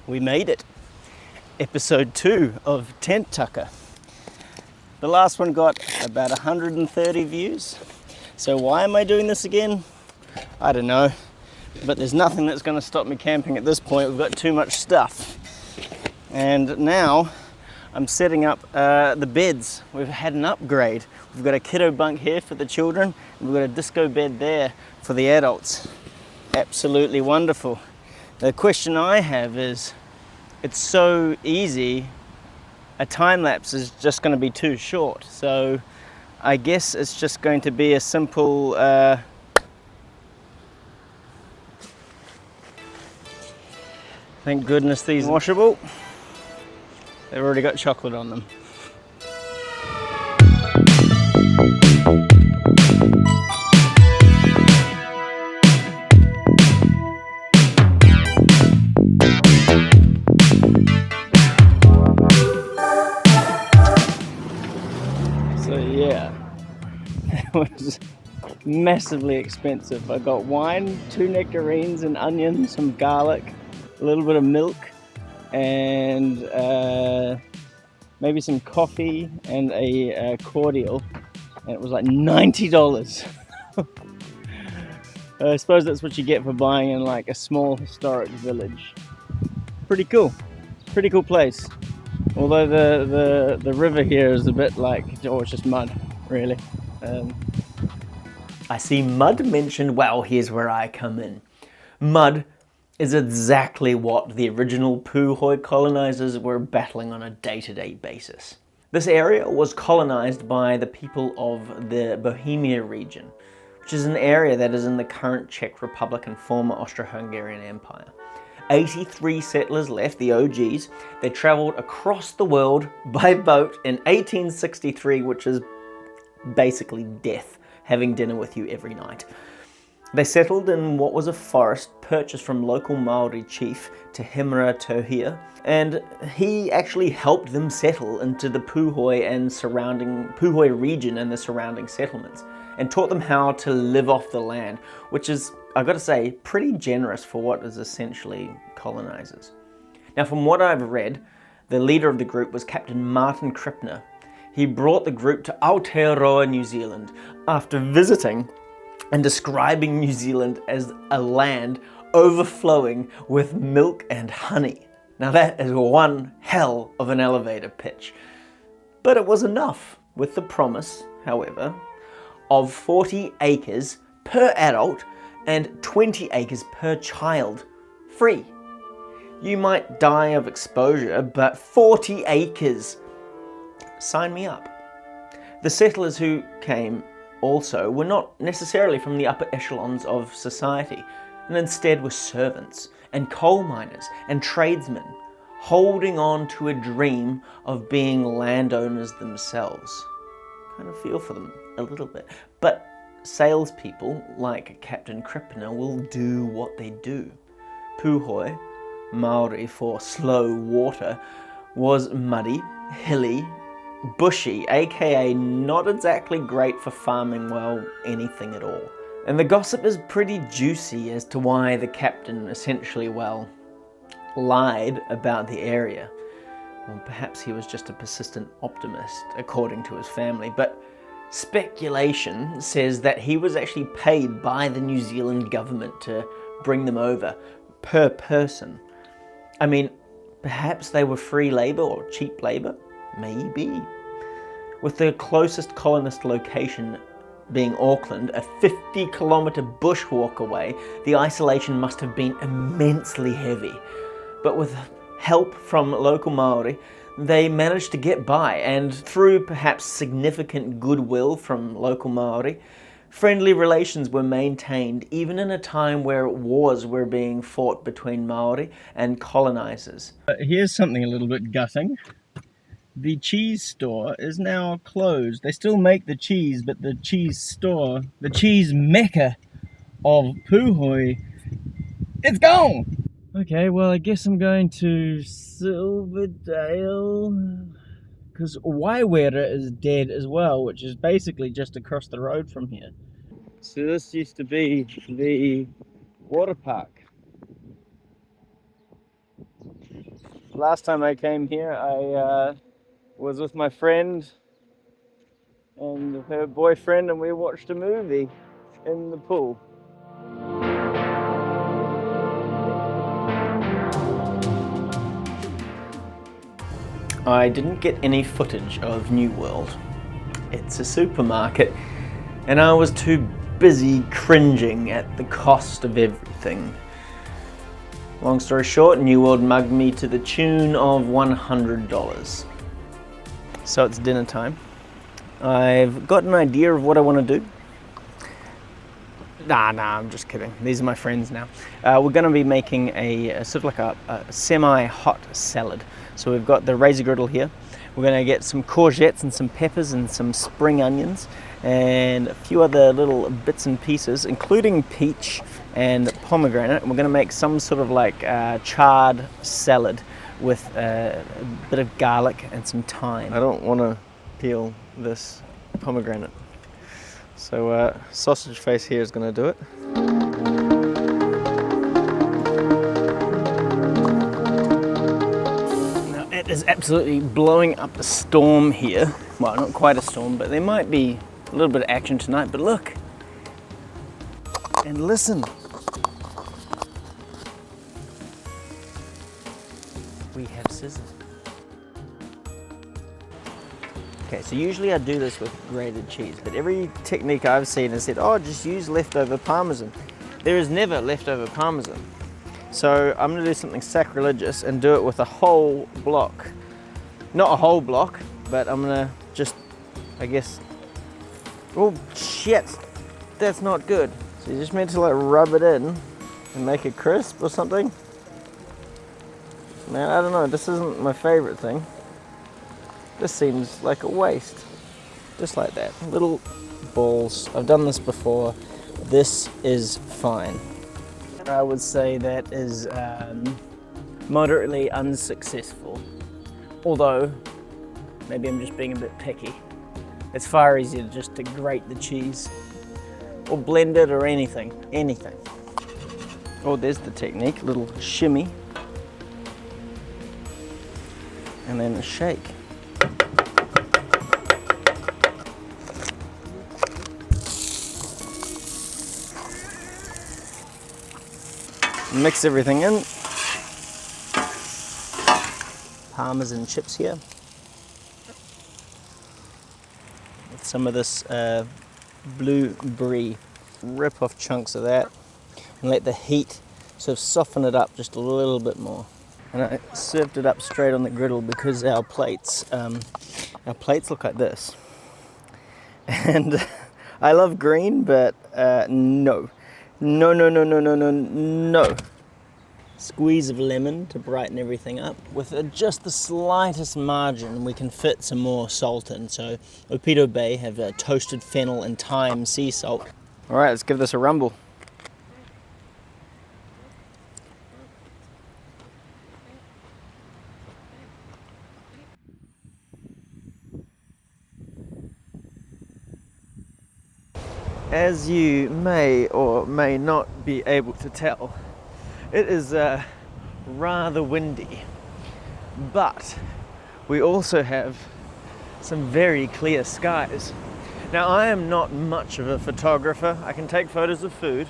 we made it. Episode 2 of Tenttucker. The last one got about 130 views. So why am I doing this again? I don't know. But there's nothing that's going to stop me camping at this point. We've got too much stuff. And now I'm setting up the beds. We've had an upgrade. We've got a kiddo bunk here for the children. And we've got a disco bed there for the adults. Absolutely wonderful. The question I have is, it's so easy, a time lapse is just going to be too short. So I guess it's just going to be a simple thank goodness these are washable. They've already got chocolate on them. So yeah, it was massively expensive. I got wine, 2 nectarines, an onion, some garlic, a little bit of milk, and maybe some coffee and a cordial, and it was like $90. I suppose that's what you get for buying in like a small historic village. Pretty cool. Pretty cool place. Although the river here is a bit like, oh, it's just mud, really. I see mud mentioned. Well, here's where I come in. Mud is exactly what the original Puhoi colonizers were battling on a day-to-day basis. This area was colonized by the people of the Bohemia region, which is an area that is in the current Czech Republic and former Austro-Hungarian Empire. 83 settlers left, the OGs. They traveled across the world by boat in 1863, which is basically death, having dinner with you every night. They settled in what was a forest purchased from local Maori chief Te Hemera Tohia, and he actually helped them settle into the Puhoi and surrounding Puhoi region and the surrounding settlements, and taught them how to live off the land, which is, I've got to say, pretty generous for what is essentially colonizers. Now, from what I've read, the leader of the group was Captain Martin Krippner. He brought the group to Aotearoa, New Zealand, after visiting and describing New Zealand as a land overflowing with milk and honey. Now that is one hell of an elevator pitch. But it was enough, with the promise, however, of 40 acres per adult and 20 acres per child, free. You might die of exposure, but 40 acres. Sign me up. The settlers who came also were not necessarily from the upper echelons of society, and instead were servants and coal miners and tradesmen, holding on to a dream of being landowners themselves. Kind of feel for them a little bit. But salespeople like Captain Krippner will do what they do. Puhoi, Maori for slow water, was muddy, hilly, bushy, aka not exactly great for farming, well, anything at all. And the gossip is pretty juicy as to why the captain essentially, well, lied about the area. Well, perhaps he was just a persistent optimist, according to his family, but speculation says that he was actually paid by the New Zealand government to bring them over per person. I mean, perhaps they were free labour or cheap labour? Maybe. With the closest colonist location being Auckland, a 50-kilometre bushwalk away, the isolation must have been immensely heavy. But with help from local Maori, they managed to get by, and through perhaps significant goodwill from local Maori, friendly relations were maintained even in a time where wars were being fought between Maori and colonizers. Here's something a little bit gutting. The cheese store is now closed. They still make the cheese, but the cheese store, the cheese mecca of Puhoi, it's gone! Okay, well, I guess I'm going to Silverdale, because Waiwera is dead as well, which is basically just across the road from here. So this used to be the water park. Last time I came here, I was with my friend and her boyfriend, and we watched a movie in the pool. I didn't get any footage of New World. It's a supermarket, and I was too busy cringing at the cost of everything. Long story short, New World mugged me to the tune of $100. So it's dinner time. I've got an idea of what I want to do. Nah, I'm just kidding. These are my friends now. We're going to be making a sort of like a semi-hot salad. So we've got the razor griddle here. We're going to get some courgettes and some peppers and some spring onions and a few other little bits and pieces, including peach and pomegranate. We're going to make some sort of like charred salad with a bit of garlic and some thyme. I don't want to peel this pomegranate. So sausage face here is going to do it. Now it is absolutely blowing up a storm here. Well, not quite a storm, but there might be a little bit of action tonight. But look and listen. We have scissors. Okay, so usually I do this with grated cheese, but every technique I've seen has said, oh, just use leftover Parmesan. There is never leftover Parmesan. So I'm gonna do something sacrilegious and do it with a whole block. Not a whole block, but I'm gonna just, I guess, oh shit, that's not good. So you're just meant to like rub it in and make it crisp or something. Man, I don't know, this isn't my favorite thing. This seems like a waste. Just like that, little balls. I've done this before. This is fine. I would say that is moderately unsuccessful. Although, maybe I'm just being a bit picky. It's far easier just to grate the cheese or blend it or anything. Oh, there's the technique, little shimmy. And then a shake. Mix everything in. Parmesan chips here. With some of this blue brie. Rip off chunks of that and let the heat sort of soften it up just a little bit more. And I served it up straight on the griddle because our plates look like this. And I love green, but no. No. Squeeze of lemon to brighten everything up. With just the slightest margin, we can fit some more salt in. So Opito Bay have toasted fennel and thyme sea salt. All right, let's give this a rumble. As you may or may not be able to tell, it is rather windy, but we also have some very clear skies. Now, I am not much of a photographer. I can take photos of food,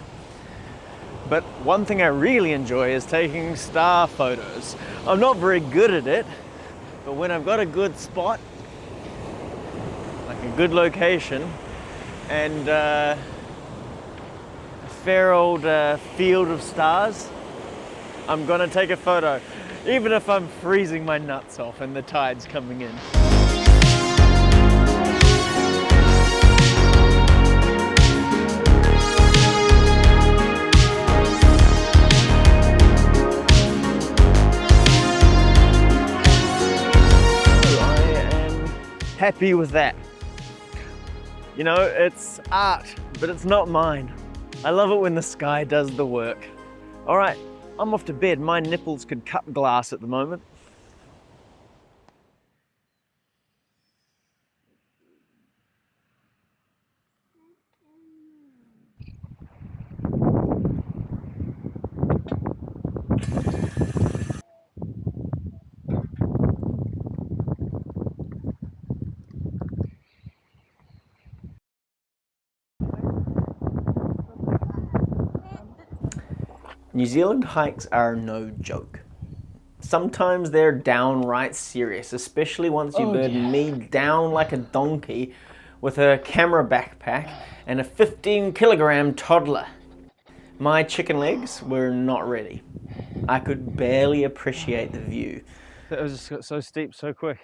but one thing I really enjoy is taking star photos. I'm not very good at it, but when I've got a good spot, like a good location, and a fair old field of stars, I'm gonna take a photo, even if I'm freezing my nuts off and the tide's coming in. I am happy with that. You know, it's art, but it's not mine. I love it when the sky does the work. All right, I'm off to bed. My nipples could cut glass at the moment. New Zealand hikes are no joke. Sometimes they're downright serious, especially once you burden me down like a donkey with a camera backpack and a 15-kilogram toddler. My chicken legs were not ready. I could barely appreciate the view. It was just got so steep so quick.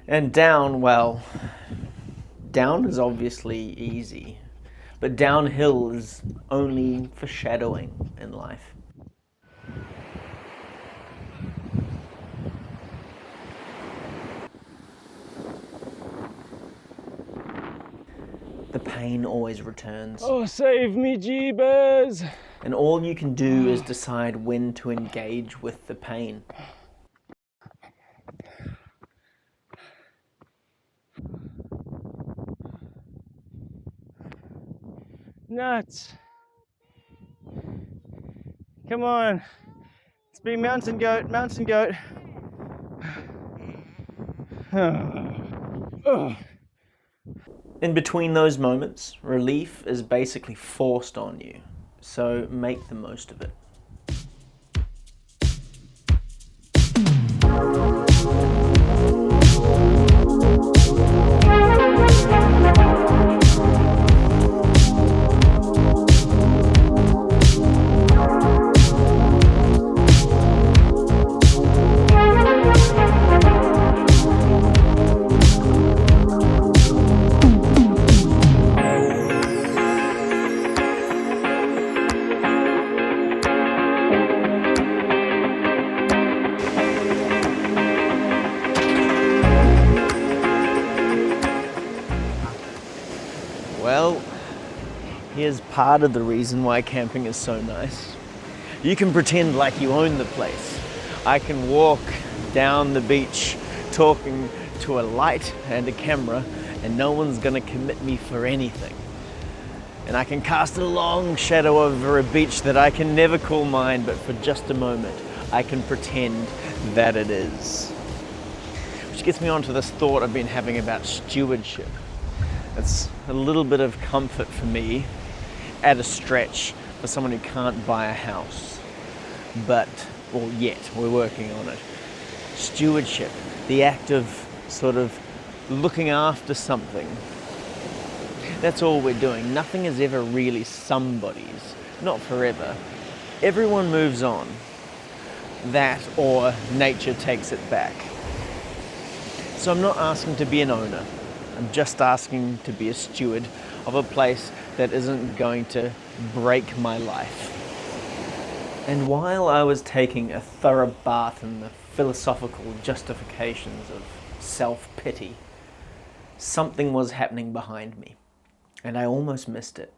And down, well, down is obviously easy, but downhill is only foreshadowing in life. The pain always returns. Oh, save me, jeebus! And all you can do is decide when to engage with the pain. Nuts! Come on! It's been mountain goat, mountain goat. In between those moments, relief is basically forced on you, so make the most of it. Well, here's part of the reason why camping is so nice. You can pretend like you own the place. I can walk down the beach talking to a light and a camera and no one's gonna commit me for anything. And I can cast a long shadow over a beach that I can never call mine, but for just a moment, I can pretend that it is. Which gets me on to this thought I've been having about stewardship. It's a little bit of comfort for me at a stretch for someone who can't buy a house. But, well, yet, we're working on it. Stewardship, the act of sort of looking after something. That's all we're doing. Nothing is ever really somebody's, not forever. Everyone moves on. That or nature takes it back. So I'm not asking to be an owner. I'm just asking to be a steward of a place that isn't going to break my life. And while I was taking a thorough bath in the philosophical justifications of self-pity, something was happening behind me, and I almost missed it.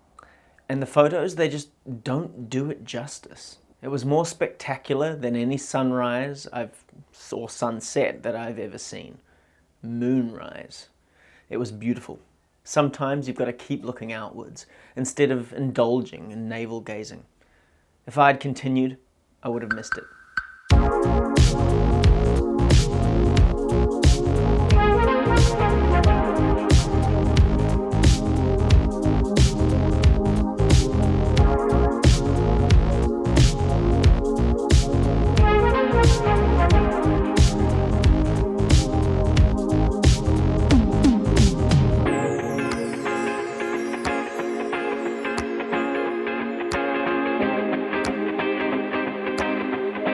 And the photos, they just don't do it justice. It was more spectacular than any sunrise or sunset that I've ever seen. Moonrise. It was beautiful. Sometimes you've got to keep looking outwards instead of indulging in navel gazing. If I had continued, I would have missed it.